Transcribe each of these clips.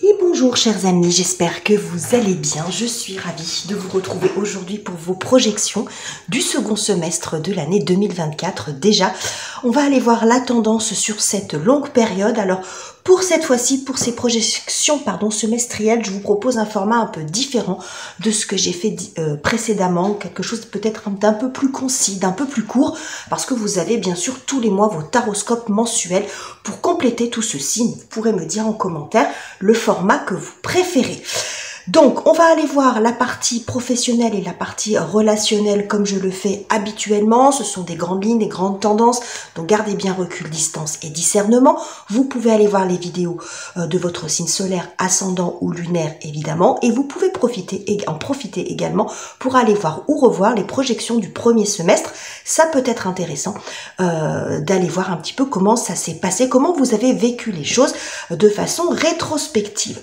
Et bonjour chers amis, j'espère que vous allez bien. Je suis ravie de vous retrouver aujourd'hui pour vos projections du second semestre de l'année 2024. Déjà, on va aller voir la tendance sur cette longue période. Alors, pour cette fois-ci, pour ces projections semestrielles, je vous propose un format un peu différent de ce que j'ai fait précédemment, quelque chose peut-être d'un peu plus concis, d'un peu plus court, parce que vous avez bien sûr tous les mois vos taroscopes mensuels. Pour compléter tout ceci, vous pourrez me dire en commentaire le format que vous préférez. Donc, on va aller voir la partie professionnelle et la partie relationnelle comme je le fais habituellement. Ce sont des grandes lignes, des grandes tendances. Donc, gardez bien recul, distance et discernement. Vous pouvez aller voir les vidéos de votre signe solaire, ascendant ou lunaire, évidemment. Et vous pouvez en profiter également pour aller voir ou revoir les projections du premier semestre. Ça peut être intéressant d'aller voir un petit peu comment ça s'est passé, comment vous avez vécu les choses de façon rétrospective.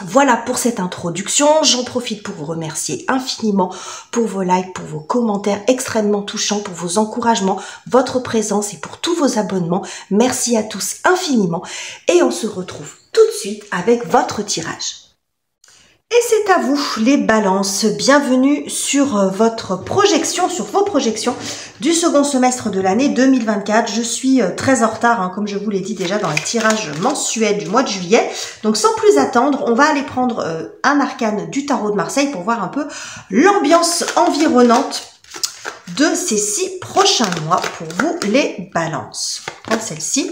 Voilà pour cette introduction, j'en profite pour vous remercier infiniment pour vos likes, pour vos commentaires extrêmement touchants, pour vos encouragements, votre présence et pour tous vos abonnements. Merci à tous infiniment et on se retrouve tout de suite avec votre tirage. Et c'est à vous les balances, bienvenue sur votre projection, sur vos projections du second semestre de l'année 2024. Je suis très en retard, comme je vous l'ai dit déjà dans les tirages mensuels du mois de juillet. Donc sans plus attendre, on va aller prendre un arcane du tarot de Marseille pour voir un peu l'ambiance environnante de ces 6 prochains mois pour vous les balances. Prends celle-ci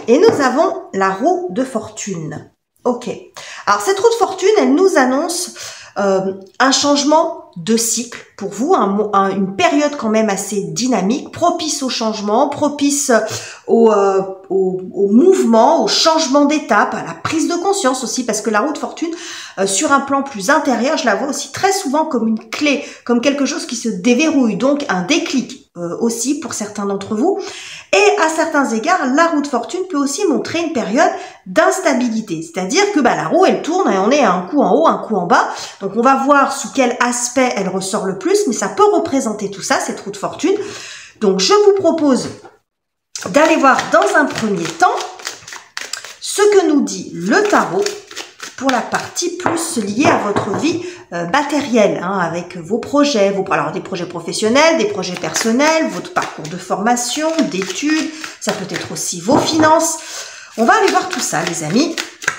et nous avons la roue de fortune. Ok, alors cette roue de fortune, elle nous annonce un changement de cycle pour vous, une période quand même assez dynamique, propice au changement, propice au mouvement, au changement d'étape, à la prise de conscience aussi, parce que la roue de fortune, sur un plan plus intérieur, je la vois aussi très souvent comme une clé, comme quelque chose qui se déverrouille, donc un déclic aussi pour certains d'entre vous. Et à certains égards, la roue de fortune peut aussi montrer une période d'instabilité. C'est-à-dire que la roue, elle tourne et on est à un coup en haut, un coup en bas. Donc, on va voir sous quel aspect elle ressort le plus, mais ça peut représenter tout ça, cette roue de fortune. Donc, je vous propose d'aller voir dans un premier temps ce que nous dit le tarot pour la partie plus liée à votre vie matérielle, avec vos projets, alors des projets professionnels, des projets personnels, votre parcours de formation, d'études, ça peut être aussi vos finances. On va aller voir tout ça, les amis.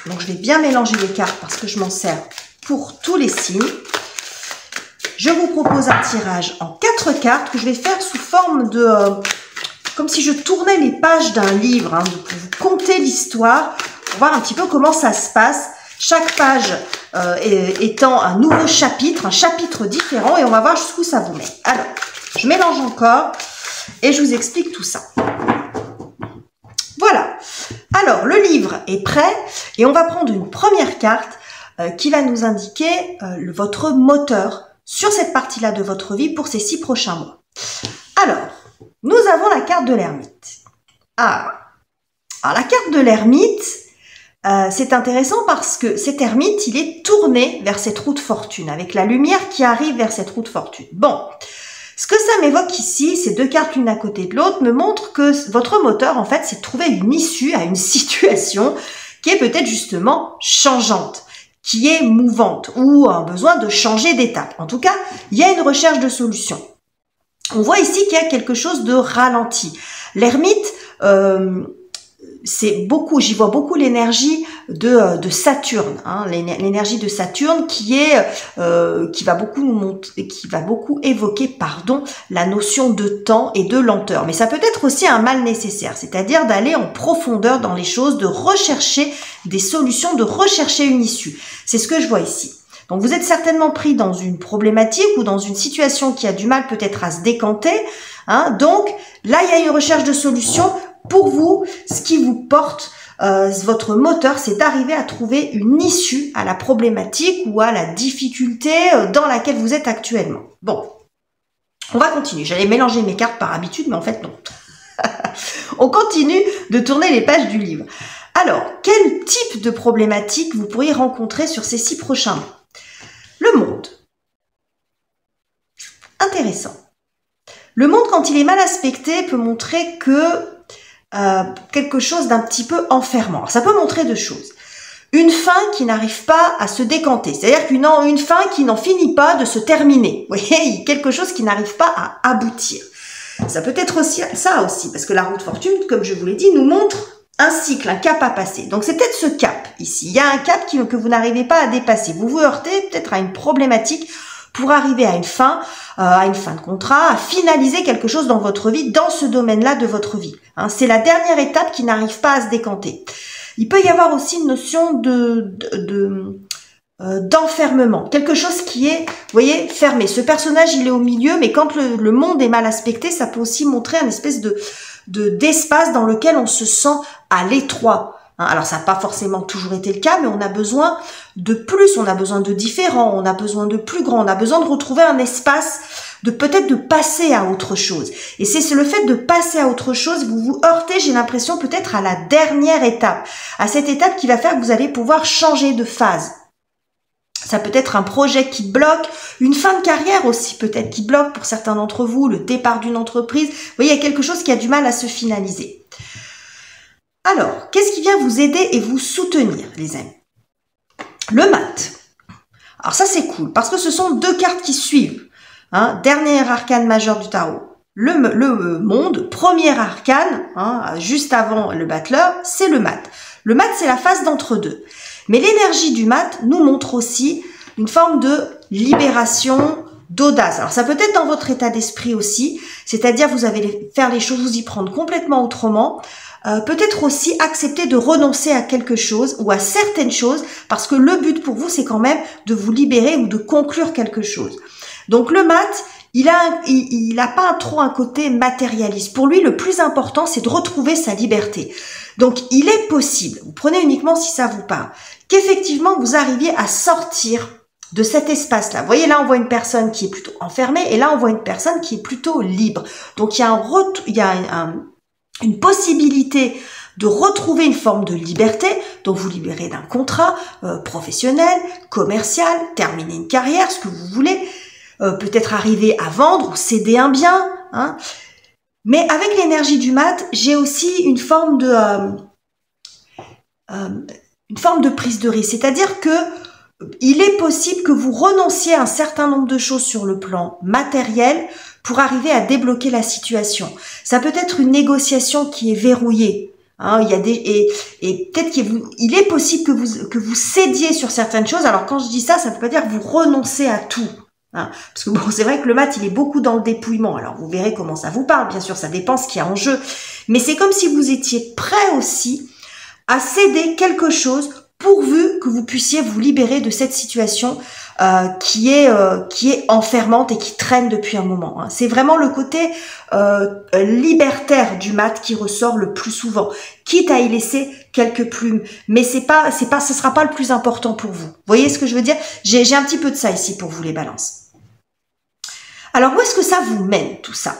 Donc, je vais bien mélanger les cartes parce que je m'en sers pour tous les signes. Je vous propose un tirage en 4 cartes que je vais faire sous forme de... comme si je tournais les pages d'un livre, pour vous conter l'histoire, pour voir un petit peu comment ça se passe. Chaque page étant un nouveau chapitre, un chapitre différent, et on va voir jusqu'où ça vous met. Alors, je mélange encore et je vous explique tout ça. Voilà. Alors, le livre est prêt et on va prendre une première carte qui va nous indiquer votre moteur sur cette partie-là de votre vie pour ces 6 prochains mois. Alors, nous avons la carte de l'ermite. Alors, la carte de l'ermite, c'est intéressant parce que cet ermite, il est tourné vers cette roue de fortune, avec la lumière qui arrive vers cette roue de fortune. Bon, ce que ça m'évoque ici, ces 2 cartes l'une à côté de l'autre, me montre que votre moteur, en fait, c'est de trouver une issue à une situation qui est peut-être justement changeante, qui est mouvante, ou un besoin de changer d'étape. En tout cas, il y a une recherche de solution. On voit ici qu'il y a quelque chose de ralenti. L'ermite... j'y vois beaucoup l'énergie de Saturne, l'énergie de Saturne qui va beaucoup évoquer, la notion de temps et de lenteur. Mais ça peut être aussi un mal nécessaire, c'est-à-dire d'aller en profondeur dans les choses, de rechercher des solutions, de rechercher une issue. C'est ce que je vois ici. Donc, vous êtes certainement pris dans une problématique ou dans une situation qui a du mal peut-être à se décanter. Donc, là, il y a une recherche de solution. Pour vous, ce qui vous porte, votre moteur, c'est d'arriver à trouver une issue à la problématique ou à la difficulté dans laquelle vous êtes actuellement. Bon, on va continuer. J'allais mélanger mes cartes par habitude, mais en fait, non. On continue de tourner les pages du livre. Alors, quel type de problématique vous pourriez rencontrer sur ces 6 prochains mois? Le monde. Intéressant. Le monde, quand il est mal aspecté, peut montrer que quelque chose d'un petit peu enfermant. Alors, ça peut montrer 2 choses. une fin qui n'arrive pas à se décanter. C'est-à-dire une fin qui n'en finit pas de se terminer. Vous voyez, quelque chose qui n'arrive pas à aboutir. Ça peut être aussi ça aussi, parce que la roue de fortune, comme je vous l'ai dit, nous montre un cycle, un cap à passer. Donc c'est peut-être ce cap ici. Il y a un cap que vous n'arrivez pas à dépasser. Vous vous heurtez peut-être à une problématique pour arriver à une fin de contrat, à finaliser quelque chose dans votre vie, dans ce domaine-là de votre vie. Hein, c'est la dernière étape qui n'arrive pas à se décanter. Il peut y avoir aussi une notion d'enfermement, quelque chose qui est, vous voyez, fermé. Ce personnage, il est au milieu, mais quand le monde est mal aspecté, ça peut aussi montrer une espèce d'espace dans lequel on se sent à l'étroit. Alors ça n'a pas forcément toujours été le cas, mais on a besoin de plus, on a besoin de différent, on a besoin de plus grand, on a besoin de retrouver un espace, peut-être de passer à autre chose. Et c'est le fait de passer à autre chose, vous vous heurtez, j'ai l'impression, peut-être à la dernière étape, à cette étape qui va faire que vous allez pouvoir changer de phase. Ça peut être un projet qui bloque, une fin de carrière aussi peut-être qui bloque pour certains d'entre vous, le départ d'une entreprise. Vous voyez, il y a quelque chose qui a du mal à se finaliser. Alors, qu'est-ce qui vient vous aider et vous soutenir, les amis? Le mat. Alors ça, c'est cool, parce que ce sont deux cartes qui suivent. Hein, dernier arcane majeur du tarot. Le monde, premier arcane, juste avant le battleur, c'est le mat. Le mat, c'est la phase d'entre-deux. Mais l'énergie du mat nous montre aussi une forme de libération, d'audace. Alors ça peut être dans votre état d'esprit aussi, c'est-à-dire vous allez faire les choses, vous y prendre complètement autrement, peut-être aussi accepter de renoncer à quelque chose ou à certaines choses, parce que le but pour vous, c'est quand même de vous libérer ou de conclure quelque chose. Donc le mat, il a pas trop un côté matérialiste. Pour lui, le plus important, c'est de retrouver sa liberté. Donc il est possible, vous prenez uniquement si ça vous parle, qu'effectivement vous arriviez à sortir de cet espace-là. Vous voyez, là, on voit une personne qui est plutôt enfermée et là, on voit une personne qui est plutôt libre. Donc, il y a une possibilité de retrouver une forme de liberté, donc vous libérer d'un contrat professionnel, commercial, terminer une carrière, ce que vous voulez, peut-être arriver à vendre ou céder un bien. Hein. Mais avec l'énergie du mat, j'ai aussi une forme de prise de risque. C'est-à-dire que il est possible que vous renonciez à un certain nombre de choses sur le plan matériel pour arriver à débloquer la situation. Ça peut être une négociation qui est verrouillée. Hein, il y a et peut-être il est possible que vous cédiez sur certaines choses. Alors quand je dis ça, ça ne veut pas dire que vous renoncez à tout. Hein, parce que bon, c'est vrai que le mat, il est beaucoup dans le dépouillement. Alors vous verrez comment ça vous parle. Bien sûr, ça dépend ce qu'il y a en jeu. Mais c'est comme si vous étiez prêt aussi à céder quelque chose pourvu que vous puissiez vous libérer de cette situation qui est enfermante et qui traîne depuis un moment. Hein. C'est vraiment le côté libertaire du mat qui ressort le plus souvent, quitte à y laisser quelques plumes, mais ce sera pas le plus important pour vous. Vous voyez ce que je veux dire? J'ai un petit peu de ça ici pour vous, les balances. Alors où est-ce que ça vous mène tout ça,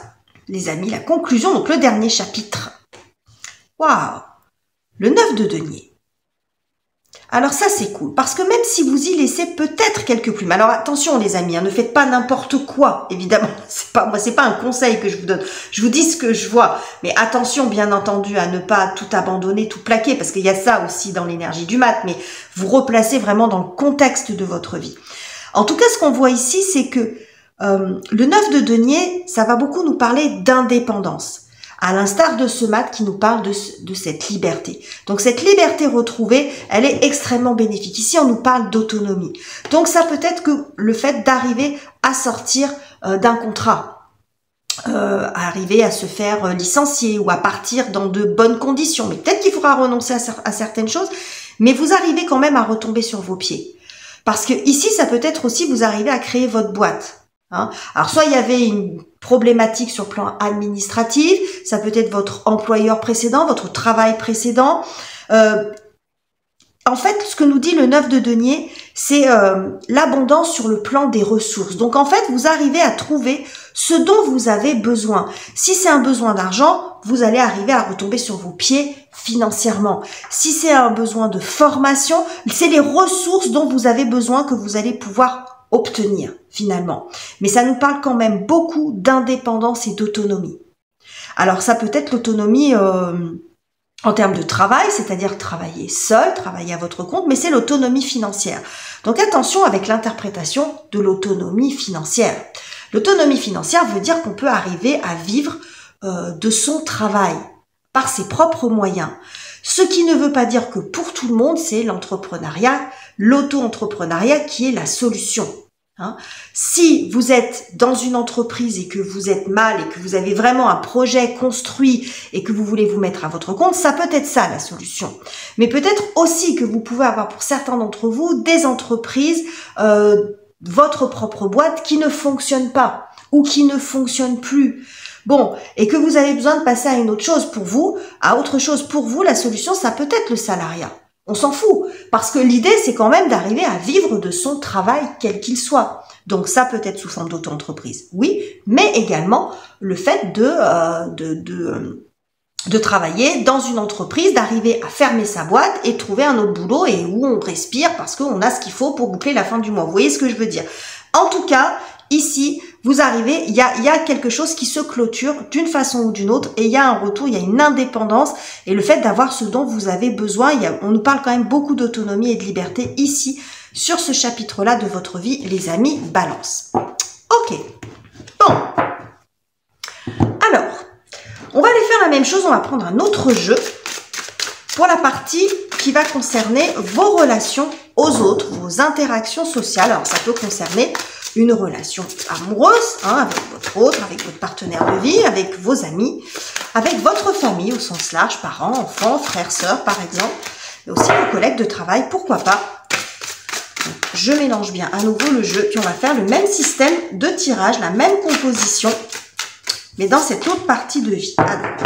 les amis? La conclusion, donc le dernier chapitre. Waouh, le 9 de denier. Alors ça, c'est cool, parce que même si vous y laissez peut-être quelques plumes, alors attention les amis, hein, ne faites pas n'importe quoi, évidemment, c'est pas un conseil que je vous donne, je vous dis ce que je vois, mais attention bien entendu à ne pas tout abandonner, tout plaquer, parce qu'il y a ça aussi dans l'énergie du mat, mais vous replacez vraiment dans le contexte de votre vie. En tout cas, ce qu'on voit ici, c'est que le 9 de denier, ça va beaucoup nous parler d'indépendance. À l'instar de ce mat qui nous parle de cette liberté. Donc cette liberté retrouvée, elle est extrêmement bénéfique. Ici, on nous parle d'autonomie. Donc ça peut être que le fait d'arriver à sortir d'un contrat, arriver à se faire licencier ou à partir dans de bonnes conditions. Mais peut-être qu'il faudra renoncer à certaines choses, mais vous arrivez quand même à retomber sur vos pieds. Parce que ici, ça peut être aussi vous arrivez à créer votre boîte. Hein. Alors soit il y avait une problématique sur le plan administratif, ça peut être votre employeur précédent, votre travail précédent. En fait, ce que nous dit le 9 de denier, c'est l'abondance sur le plan des ressources. Donc en fait, vous arrivez à trouver ce dont vous avez besoin. Si c'est un besoin d'argent, vous allez arriver à retomber sur vos pieds financièrement. Si c'est un besoin de formation, c'est les ressources dont vous avez besoin que vous allez pouvoir obtenir finalement. Mais ça nous parle quand même beaucoup d'indépendance et d'autonomie. Alors ça peut être l'autonomie en termes de travail, c'est-à-dire travailler seul, travailler à votre compte, mais c'est l'autonomie financière. Donc attention avec l'interprétation de l'autonomie financière. L'autonomie financière veut dire qu'on peut arriver à vivre de son travail, par ses propres moyens. Ce qui ne veut pas dire que pour tout le monde, c'est l'entrepreneuriat, l'auto-entrepreneuriat qui est la solution. Si vous êtes dans une entreprise et que vous êtes mal et que vous avez vraiment un projet construit et que vous voulez vous mettre à votre compte, ça peut être ça la solution. Mais peut-être aussi que vous pouvez avoir pour certains d'entre vous des entreprises, votre propre boîte qui ne fonctionne pas ou qui ne fonctionne plus. Bon, et que vous avez besoin de passer à une autre chose pour vous, à autre chose pour vous, la solution, ça peut être le salariat. On s'en fout, parce que l'idée, c'est quand même d'arriver à vivre de son travail, quel qu'il soit. Donc ça peut être sous forme d'auto-entreprise, oui, mais également le fait de travailler dans une entreprise, d'arriver à fermer sa boîte et de trouver un autre boulot et où on respire parce qu'on a ce qu'il faut pour boucler la fin du mois. Vous voyez ce que je veux dire? En tout cas, ici, vous arrivez, il y a quelque chose qui se clôture d'une façon ou d'une autre et il y a un retour, il y a une indépendance et le fait d'avoir ce dont vous avez besoin, on nous parle quand même beaucoup d'autonomie et de liberté ici sur ce chapitre-là de votre vie, les amis Balance. Ok, bon. Alors, on va aller faire la même chose, on va prendre un autre jeu pour la partie qui va concerner vos relations aux autres, vos interactions sociales. Alors, ça peut concerner une relation amoureuse, avec votre autre, avec votre partenaire de vie, avec vos amis, avec votre famille au sens large, parents, enfants, frères, sœurs par exemple, mais aussi vos collègues de travail, pourquoi pas. Donc, je mélange bien à nouveau le jeu, puis on va faire le même système de tirage, la même composition, mais dans cette autre partie de vie. Alors,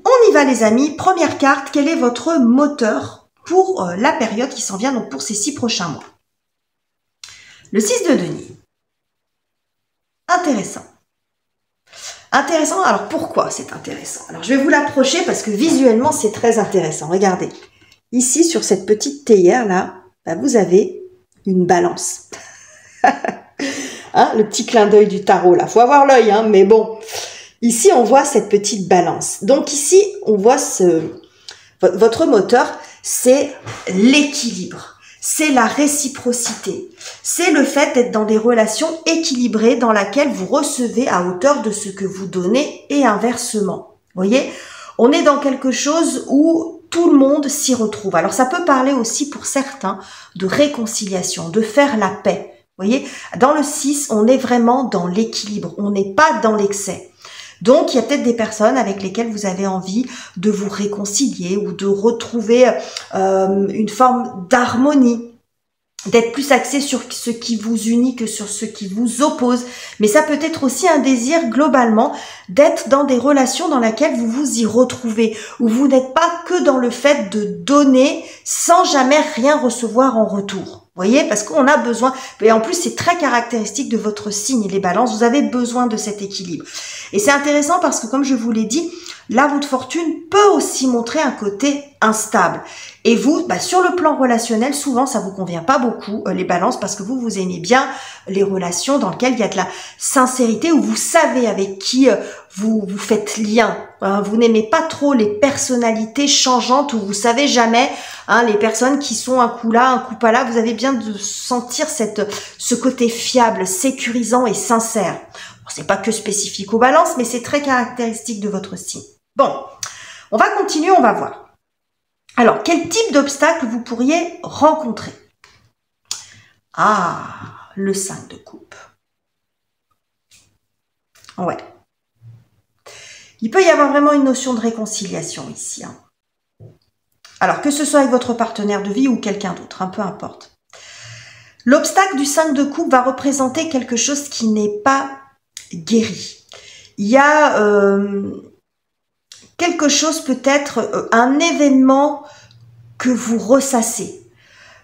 on y va les amis, première carte, quel est votre moteur pour la période qui s'en vient, donc pour ces 6 prochains mois? Le 6 de denier. Intéressant. Intéressant, alors pourquoi c'est intéressant? Alors je vais vous l'approcher parce que visuellement c'est très intéressant. Regardez, ici sur cette petite théière là, vous avez une balance. Le petit clin d'œil du tarot là, faut avoir l'œil, mais bon. Ici on voit cette petite balance. Donc ici on voit votre moteur, c'est l'équilibre. C'est la réciprocité. C'est le fait d'être dans des relations équilibrées dans lesquelles vous recevez à hauteur de ce que vous donnez et inversement. Vous voyez, on est dans quelque chose où tout le monde s'y retrouve. Alors ça peut parler aussi pour certains de réconciliation, de faire la paix. Vous voyez, dans le 6, on est vraiment dans l'équilibre. On n'est pas dans l'excès. Donc, il y a peut-être des personnes avec lesquelles vous avez envie de vous réconcilier ou de retrouver une forme d'harmonie, d'être plus axé sur ce qui vous unit que sur ce qui vous oppose. Mais ça peut être aussi un désir globalement d'être dans des relations dans lesquelles vous vous y retrouvez, où vous n'êtes pas que dans le fait de donner sans jamais rien recevoir en retour. Vous voyez, parce qu'on a besoin, et en plus c'est très caractéristique de votre signe, les balances, vous avez besoin de cet équilibre. Et c'est intéressant parce que comme je vous l'ai dit, la roue de fortune peut aussi montrer un côté instable. Et vous, sur le plan relationnel, souvent ça vous convient pas beaucoup, les balances, parce que vous aimez bien les relations dans lesquelles il y a de la sincérité, où vous savez avec qui vous faites lien. Vous n'aimez pas trop les personnalités changeantes où vous savez jamais, les personnes qui sont un coup là, un coup pas là. Vous avez bien de sentir ce côté fiable, sécurisant et sincère. Bon, c'est pas que spécifique aux balances, mais c'est très caractéristique de votre signe. Bon, on va continuer, on va voir. Alors, quel type d'obstacle vous pourriez rencontrer? Le 5 de coupe. Ouais. Il peut y avoir vraiment une notion de réconciliation ici. Alors, que ce soit avec votre partenaire de vie ou quelqu'un d'autre, peu importe. L'obstacle du 5 de coupe va représenter quelque chose qui n'est pas guéri. Il y a quelque chose, peut-être un événement que vous ressassez.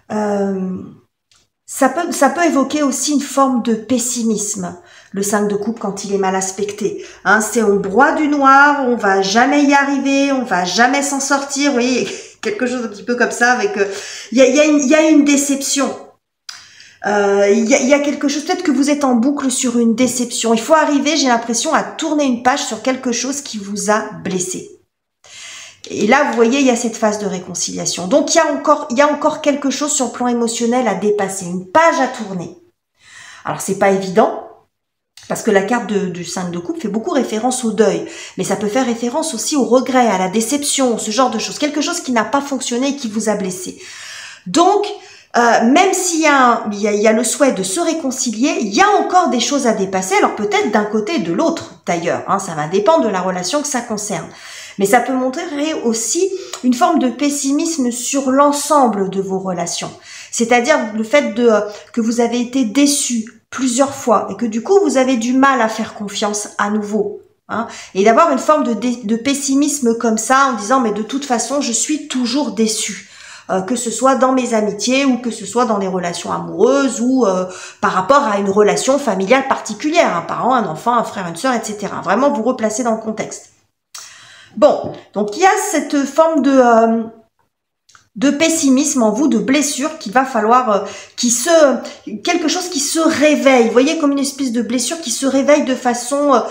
Ça peut évoquer aussi une forme de pessimisme. Le 5 de coupe quand il est mal aspecté. C'est on broie du noir, on va jamais y arriver, on va jamais s'en sortir. Vous voyez, quelque chose un petit peu comme ça avec. Il y a une déception. Il y a quelque chose, peut-être que vous êtes en boucle sur une déception. Il faut arriver, j'ai l'impression, à tourner une page sur quelque chose qui vous a blessé. Et là, vous voyez, il y a cette phase de réconciliation. Donc, il y a encore quelque chose sur le plan émotionnel à dépasser, une page à tourner. Alors, c'est pas évident, parce que la carte du 5 de coupe fait beaucoup référence au deuil. Mais ça peut faire référence aussi au regret, à la déception, ce genre de choses. Quelque chose qui n'a pas fonctionné et qui vous a blessé. Donc, même s'il y a le souhait de se réconcilier, il y a encore des choses à dépasser. Alors, peut-être d'un côté et de l'autre, d'ailleurs. Hein, ça va dépendre de la relation que ça concerne. Mais ça peut montrer aussi une forme de pessimisme sur l'ensemble de vos relations. C'est-à-dire le fait que vous avez été déçu plusieurs fois et que du coup, vous avez du mal à faire confiance à nouveau. Hein, et d'avoir une forme de pessimisme comme ça en disant « mais de toute façon, je suis toujours déçu ». Que ce soit dans mes amitiés ou que ce soit dans les relations amoureuses ou par rapport à une relation familiale particulière, un parent, un enfant, un frère, une sœur, etc. Vraiment vous replacer dans le contexte. Bon, donc il y a cette forme de pessimisme en vous, de blessure qu'il va falloir, quelque chose qui se réveille. Vous voyez, comme une espèce de blessure qui se réveille de façon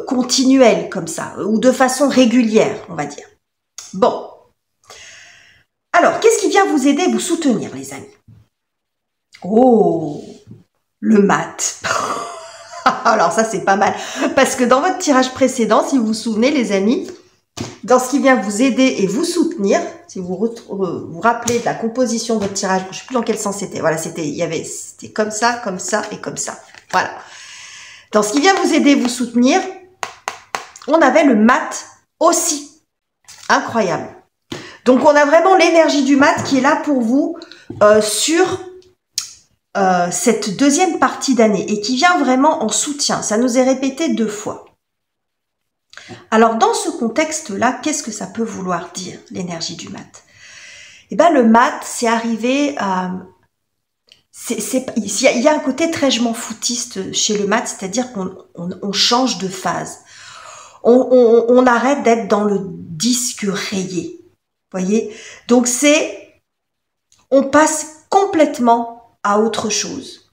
continuelle, comme ça, ou de façon régulière, on va dire. Bon. Alors, qu'est-ce qui vient vous aider, vous soutenir, les amis? Oh, le mat. Alors ça, c'est pas mal. Parce que dans votre tirage précédent, si vous vous souvenez, les amis, dans ce qui vient vous aider et vous soutenir, si vous vous rappelez de la composition de votre tirage, je ne sais plus dans quel sens c'était. Voilà, c'était comme ça et comme ça. Voilà. Dans ce qui vient vous aider et vous soutenir, on avait le mat aussi. Incroyable. Donc, on a vraiment l'énergie du mat qui est là pour vous sur cette deuxième partie d'année et qui vient vraiment en soutien. Ça nous est répété 2 fois. Alors, dans ce contexte-là, qu'est-ce que ça peut vouloir dire, l'énergie du mat? Eh bien, le mat, c'est arrivé à... Il y a un côté très je m'en foutiste chez le mat, c'est-à-dire qu'on change de phase. On arrête d'être dans le disque rayé. Voyez, donc on passe complètement à autre chose.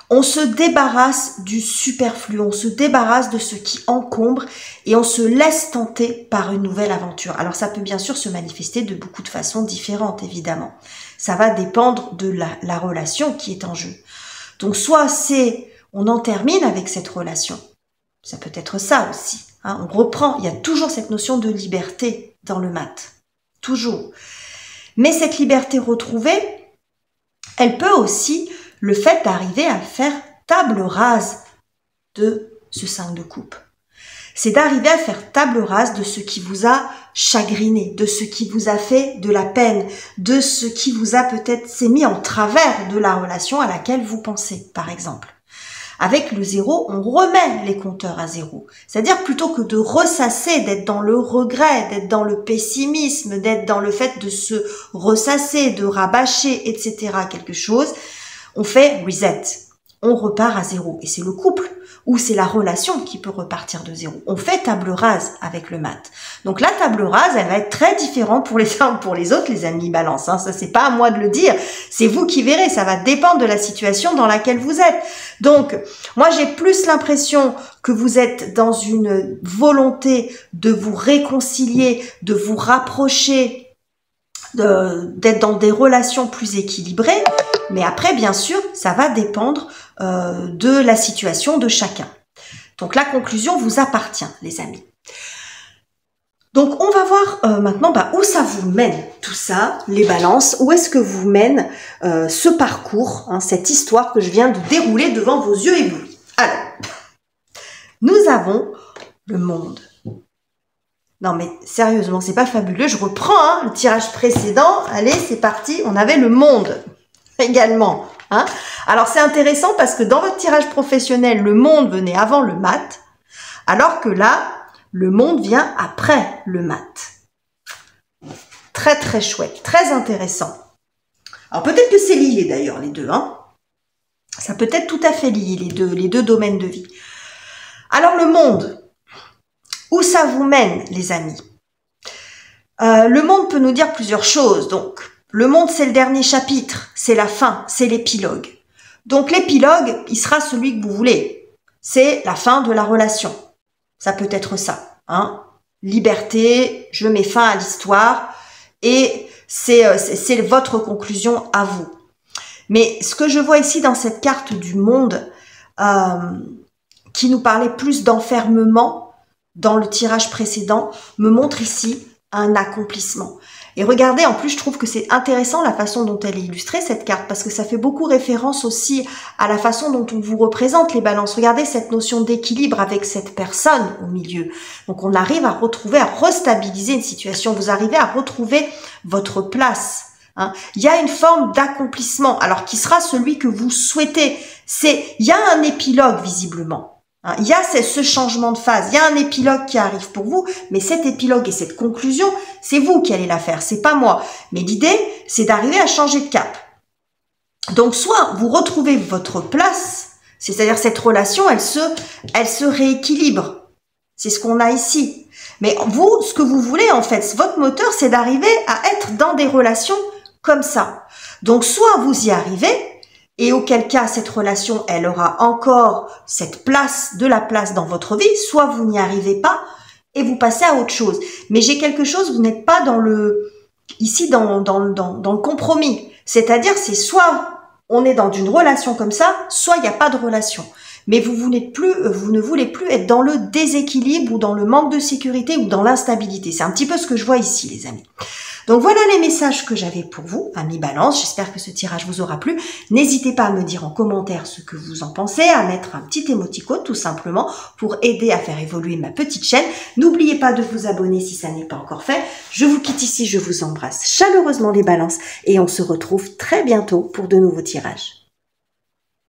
On se débarrasse du superflu, on se débarrasse de ce qui encombre et on se laisse tenter par une nouvelle aventure. Alors ça peut bien sûr se manifester de beaucoup de façons différentes, évidemment. Ça va dépendre de la relation qui est en jeu. Donc soit on en termine avec cette relation, ça peut être ça aussi. Hein, on reprend, il y a toujours cette notion de liberté dans le mat. Toujours. Mais cette liberté retrouvée, elle peut aussi, le fait d'arriver à faire table rase de ce 5 de coupe. C'est d'arriver à faire table rase de ce qui vous a chagriné, de ce qui vous a fait de la peine, de ce qui vous a peut-être s'est mis en travers de la relation à laquelle vous pensez, par exemple. Avec le 0, on remet les compteurs à 0. C'est-à-dire plutôt que de ressasser, d'être dans le regret, d'être dans le pessimisme, d'être dans le fait de se ressasser, de rabâcher, etc. quelque chose, on fait reset. On repart à 0. Et c'est le couple ou c'est la relation qui peut repartir de 0. On fait table rase avec le mat. Donc la table rase, elle va être très différente pour les uns ou pour les autres, les amis balance. Hein. Ça, c'est pas à moi de le dire. C'est vous qui verrez. Ça va dépendre de la situation dans laquelle vous êtes. Donc, moi, j'ai plus l'impression que vous êtes dans une volonté de vous réconcilier, de vous rapprocher, d'être dans des relations plus équilibrées. Mais après, bien sûr, ça va dépendre de la situation de chacun. Donc, la conclusion vous appartient, les amis. Donc, on va voir maintenant où ça vous mène, tout ça, les balances. Où est-ce que vous mène ce parcours, hein, cette histoire que je viens de dérouler devant vos yeux éblouis. Alors, nous avons le monde. Non, mais sérieusement, c'est pas fabuleux. Je reprends le tirage précédent. Allez, c'est parti. On avait le monde également. Hein. Alors, c'est intéressant parce que dans votre tirage professionnel, le monde venait avant le mat, alors que là, le monde vient après le mat. Très, très chouette, très intéressant. Alors, peut-être que c'est lié d'ailleurs, les deux. Hein. Ça peut être tout à fait lié, les deux domaines de vie. Alors, le monde, où ça vous mène, les amis? Le monde peut nous dire plusieurs choses. Donc, le monde, c'est le dernier chapitre, c'est la fin, c'est l'épilogue. Donc l'épilogue, il sera celui que vous voulez. C'est la fin de la relation. Ça peut être ça, hein. Liberté, je mets fin à l'histoire et c'est votre conclusion à vous. Mais ce que je vois ici dans cette carte du monde, qui nous parlait plus d'enfermement dans le tirage précédent, me montre ici un accomplissement. Et regardez, en plus, je trouve que c'est intéressant la façon dont elle est illustrée, cette carte, parce que ça fait beaucoup référence aussi à la façon dont on vous représente les balances. Regardez cette notion d'équilibre avec cette personne au milieu. Donc, on arrive à retrouver, à restabiliser une situation. Vous arrivez à retrouver votre place. Hein. Il y a une forme d'accomplissement, alors qui sera celui que vous souhaitez. Il y a un épilogue, visiblement. Il y a ce changement de phase, il y a un épilogue qui arrive pour vous, mais cet épilogue et cette conclusion, c'est vous qui allez la faire, c'est pas moi. Mais l'idée, c'est d'arriver à changer de cap. Donc, soit vous retrouvez votre place, c'est-à-dire cette relation, elle se rééquilibre. C'est ce qu'on a ici. Mais vous, ce que vous voulez, en fait, votre moteur, c'est d'arriver à être dans des relations comme ça. Donc, soit vous y arrivez, et auquel cas, cette relation, elle aura encore cette place, de la place dans votre vie, soit vous n'y arrivez pas et vous passez à autre chose. Mais j'ai quelque chose, vous n'êtes pas dans ici, dans le compromis. C'est-à-dire, c'est soit on est dans une relation comme ça, soit il n'y a pas de relation. Mais vous ne voulez plus être dans le déséquilibre ou dans le manque de sécurité ou dans l'instabilité. C'est un petit peu ce que je vois ici, les amis. Donc voilà les messages que j'avais pour vous, amis Balance. J'espère que ce tirage vous aura plu. N'hésitez pas à me dire en commentaire ce que vous en pensez, à mettre un petit émoticône tout simplement pour aider à faire évoluer ma petite chaîne. N'oubliez pas de vous abonner si ça n'est pas encore fait. Je vous quitte ici, je vous embrasse chaleureusement les Balances et on se retrouve très bientôt pour de nouveaux tirages.